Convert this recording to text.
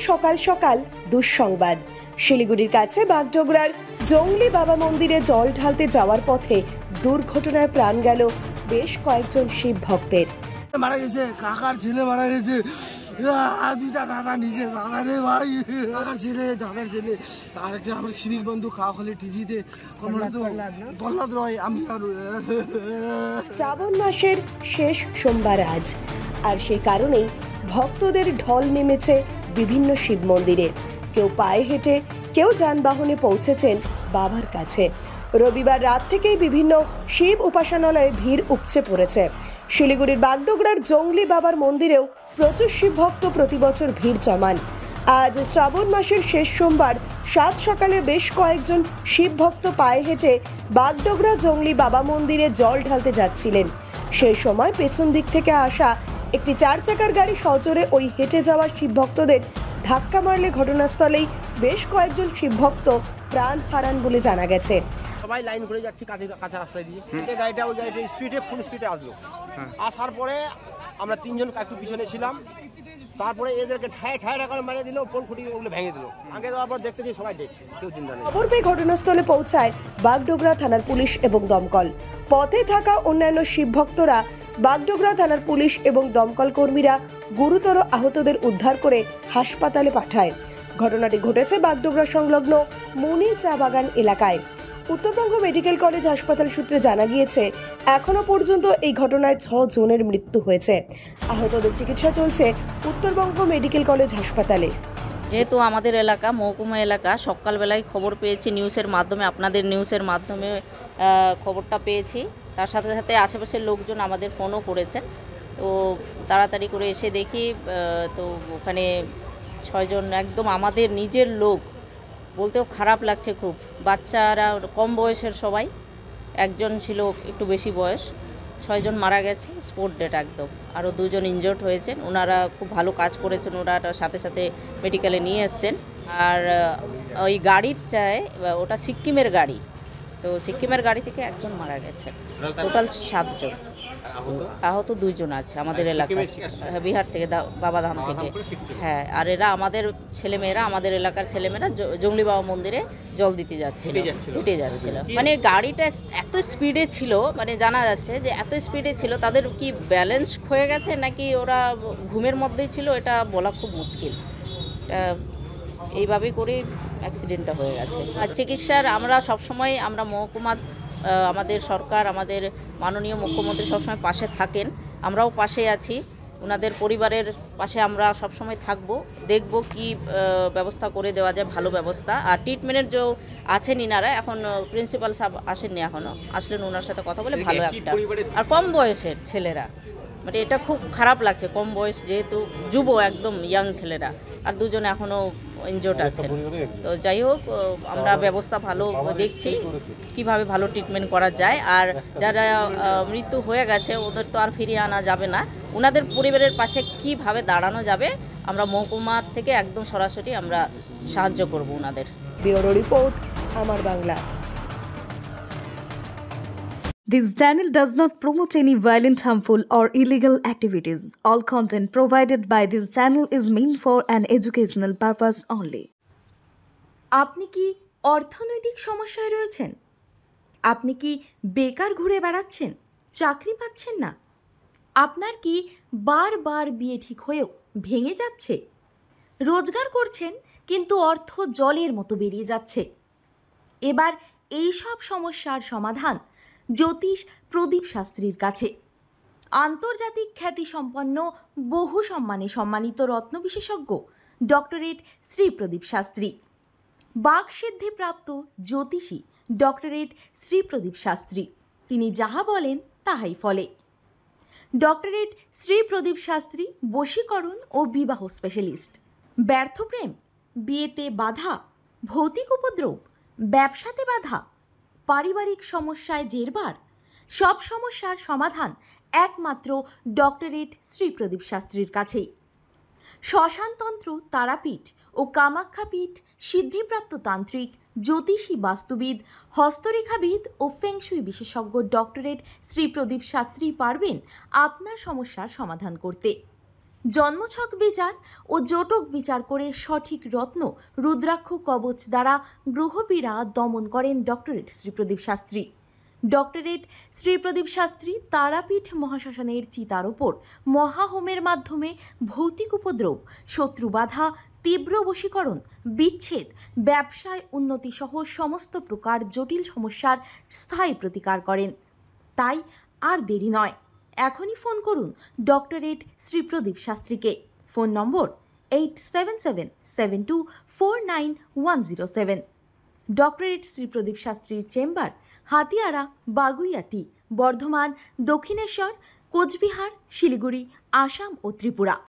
সকাল সকাল দুঃসংবাদ। শিলিগুড়ির কাছে বাগডোগরার জংলি বাবা মন্দিরে জল ঢালতে যাওয়ার পথে দুর্ঘটনায় প্রাণ গেল বেশ কয়েকজন শিব ভক্তের। মারা গেছে, কাকার ছেলে মারা গেছে, দুইটা দাদা নিজে দাদা রে ভাই, কাকার ছেলে দাদার ছেলে, আর একটা আমার শিবির বন্ধু খাওয়া হলে টিজিতে প্রহ্লাদ রয়। আমি আর শ্রাবণ মাসের শেষ সোমবার আজ, আর সেই কারণেই ভক্তদের ঢল নেমেছে বিভিন্ন শিব মন্দিরে। কেউ পায়ে হেঁটে, কেউ যানবাহনে পৌঁছেছেন বাবার কাছে। রবিবার রাত থেকেই বিভিন্ন শিব উপাসনালয়ে ভিড় উপচে পড়েছে। শিলিগুড়ির বাগডোগরার জংলি বাবার মন্দিরেও প্রচুর শিব ভক্ত প্রতি বছর ভিড় জমান। আজ শ্রাবণ মাসের শেষ সোমবার সাত সকালে বেশ কয়েকজন শিব ভক্ত পায়ে হেঁটে বাগডোগরা জংলি বাবা মন্দিরে জল ঢালতে যাচ্ছিলেন। সেই সময় পেছন দিক থেকে আসা একটি 4 চাকার গাড়ি সজোরে ওই হেঁটে যাওয়া শিব ভক্তদের ধাক্কা মারলে ঘটনাস্থলেই বেশ কয়েকজন শিব ভক্ত প্রাণ হারান বলে জানা গেছে। সবাই লাইন করে যাচ্ছি কাঁচা রাস্তায় দিয়ে, গাড়িটা ওই গাড়িটা ফুল স্পিডে আসলো। আসার পরে আমরা তিনজন একটু পিছনে ছিলাম, তারপরে এদেরকে ঠায় করে মারিয়ে দিল, পোল খুঁটি ওগুলো ভেঙে দিল। আগে দেওয়ার পর দেখতে যে সবাই দেখছে, কেউ চিন্তা নেই। খবর পেয়ে ঘটনাস্থলে পৌঁছায় বাগডোগরা থানার পুলিশ এবং দমকল। পথে থাকা অন্যান্য শিব ভক্তরা বাগডোগরা থানার পুলিশ এবং দমকল কর্মীরা গুরুতর আহতদের উদ্ধার করে হাসপাতালে পাঠায়। ঘটনাটি ঘটেছে বাগডোগরা সংলগ্ন মুনি চা বাগান এলাকায়। উত্তরবঙ্গ মেডিকেল কলেজ হাসপাতাল সূত্রে জানা গিয়েছে, এখনো পর্যন্ত এই ঘটনায় 6 জনের মৃত্যু হয়েছে। আহতদের চিকিৎসা চলছে উত্তরবঙ্গ মেডিকেল কলেজ হাসপাতালে। যেহেতু আমাদের এলাকা মহকুমা এলাকা, সকালবেলায় খবর পেয়েছি নিউজের মাধ্যমে, আপনাদের নিউজের মাধ্যমে খবরটা পেয়েছি। তার সাথে সাথে আশেপাশের লোকজন আমাদের ফোনও করেছেন, তো তাড়াতাড়ি করে এসে দেখি তো ওখানে 6 জন একদম আমাদের নিজের লোক, বলতেও খারাপ লাগছে খুব। বাচ্চারা কম বয়সের সবাই, একজন ছিল একটু বেশি বয়স। 6 জন মারা গেছে স্পট ডেট একদম। আরও 2 জন ইনজোর্ড হয়েছেন। ওনারা খুব ভালো কাজ করেছেন, ওনারা সাথে সাথে মেডিকেলে নিয়ে এসছেন। আর ওই গাড়িটায়, ওটা সিক্কিমের গাড়ি, তো সিক্কিমের গাড়ি থেকে একজন মারা গেছে। টোটাল 7 জন। আহত 2 জন আছে আমাদের এলাকায়, বিহার থেকে, বাবাধাম থেকে। হ্যাঁ, আর এরা আমাদের ছেলেমেয়েরা, আমাদের এলাকার ছেলেমেয়েরা জংলি বাবা মন্দিরে জল দিতে যাচ্ছিল, হেঁটে যাচ্ছিল। মানে গাড়িটা এত স্পিডে ছিল, মানে জানা যাচ্ছে যে এত স্পিডে ছিল, তাদের কি ব্যালেন্স ক্ষয়ে গেছে নাকি ওরা ঘুমের মধ্যেই ছিল, এটা বলা খুব মুশকিল। এইভাবেই করে অ্যাক্সিডেন্টটা হয়ে গেছে। আর চিকিৎসার আমরা সবসময়, আমরা মহকুমা, আমাদের সরকার, আমাদের মাননীয় মুখ্যমন্ত্রী সবসময় পাশে থাকেন, আমরাও পাশে আছি। ওনাদের পরিবারের পাশে আমরা সবসময় থাকব, দেখব কি ব্যবস্থা করে দেওয়া যায়, ভালো ব্যবস্থা। আর ট্রিটমেন্টের যে আছেন ইনারা, এখন প্রিন্সিপাল সাহেব আসেননি, এখনও আসলেন, ওনার সাথে কথা বলে ভালো একটা। আর কম বয়সের ছেলেরা, মানে এটা খুব খারাপ লাগছে, কম বয়স যেহেতু, যুব একদম ইয়াং ছেলেরা, আর 2 জন এখনও ইনজোর্ড আছেন। তো যাই হোক, আমরা ব্যবস্থা ভালো দেখছি কিভাবে ভালো ট্রিটমেন্ট করা যায়। আর যারা মৃত্যু হয়ে গেছে ওদের তো আর ফিরিয়ে আনা যাবে না, ওনাদের পরিবারের পাশে কিভাবে দাঁড়ানো যাবে, আমরা মহকুমা থেকে একদম সরাসরি আমরা সাহায্য করব ওনাদের। ব্যুরো রিপোর্ট, আমার Bangla. This channel does not promote any violent, harmful, or illegal activities. All content provided by this channel is meant for an educational purpose only. আপনি কি অর্থনৈতিক সমস্যায় রয়েছেন? আপনি কি বেকার ঘুরে বেড়াচ্ছেন, চাকরি পাচ্ছেন না? আপনার কি বারবার বিয়ে ঠিক হয়েও ভেঙে যাচ্ছে? রোজগার করছেন কিন্তু অর্থ জলের মতো বেরিয়ে যাচ্ছে? এবার এই সব সমস্যার সমাধান জ্যোতিষ প্রদীপ শাস্ত্রীর কাছে। আন্তর্জাতিক খ্যাতিসম্পন্ন, বহু সম্মানে সম্মানিত রত্ন বিশেষজ্ঞ ডক্টরেট শ্রী প্রদীপ শাস্ত্রী, বাকসিদ্ধিপ্রাপ্ত জ্যোতিষী ডক্টরেট শ্রী প্রদীপ শাস্ত্রী। তিনি যাহা বলেন তাহাই ফলে। ডক্টরেট শ্রী প্রদীপ শাস্ত্রী বশীকরণ ও বিবাহ স্পেশালিস্ট। ব্যর্থ প্রেম, বিয়েতে বাধা, ভৌতিক উপদ্রব, ব্যবসাতে বাধা, পারিবারিক সমস্যায় জেরবার, সব সমস্যার সমাধান একমাত্র ডক্টরেট শ্রী প্রদীপ শাস্ত্রীর কাছেই। শ্মশানতন্ত্র, তারাপীঠ ও কামাখ্যাপীঠ, সিদ্ধিপ্রাপ্ত তান্ত্রিক, জ্যোতিষী, বাস্তুবিদ, হস্তরেখাবিদ ও ফেংশুই বিশেষজ্ঞ ডক্টরেট শ্রী প্রদীপ শাস্ত্রী পারবেন আপনার সমস্যার সমাধান করতে। জন্মছক বিচার ও জটক বিচার করে সঠিক রত্ন রুদ্রাক্ষ কবচ দ্বারা গ্রহপীড়া দমন করেন ডক্টরেট শ্রী প্রদীপ শাস্ত্রী। ডক্টরেট শ্রী প্রদীপ শাস্ত্রী তারাপীঠ মহাশ্মশানের চিতার ওপর মহাহোমের মাধ্যমে ভৌতিক উপদ্রব, শত্রু বাধা, তীব্র বশীকরণ, বিচ্ছেদ, ব্যবসায় উন্নতি সহ সমস্ত প্রকার জটিল সমস্যার স্থায়ী প্রতিকার করেন। তাই আর দেরি নয়, এখনই ফোন করুন ডক্টরেট শ্রী প্রদীপ শাস্ত্রীকে। Phone number 8777249107। Doctorate Shri Pradip শাস্ত্রীর চেম্বার হাতিয়াড়া, বাগুইয়াটি, বর্ধমান, দক্ষিণেশ্বর, কোচবিহার, শিলিগুড়ি, আসাম ও ত্রিপুরা।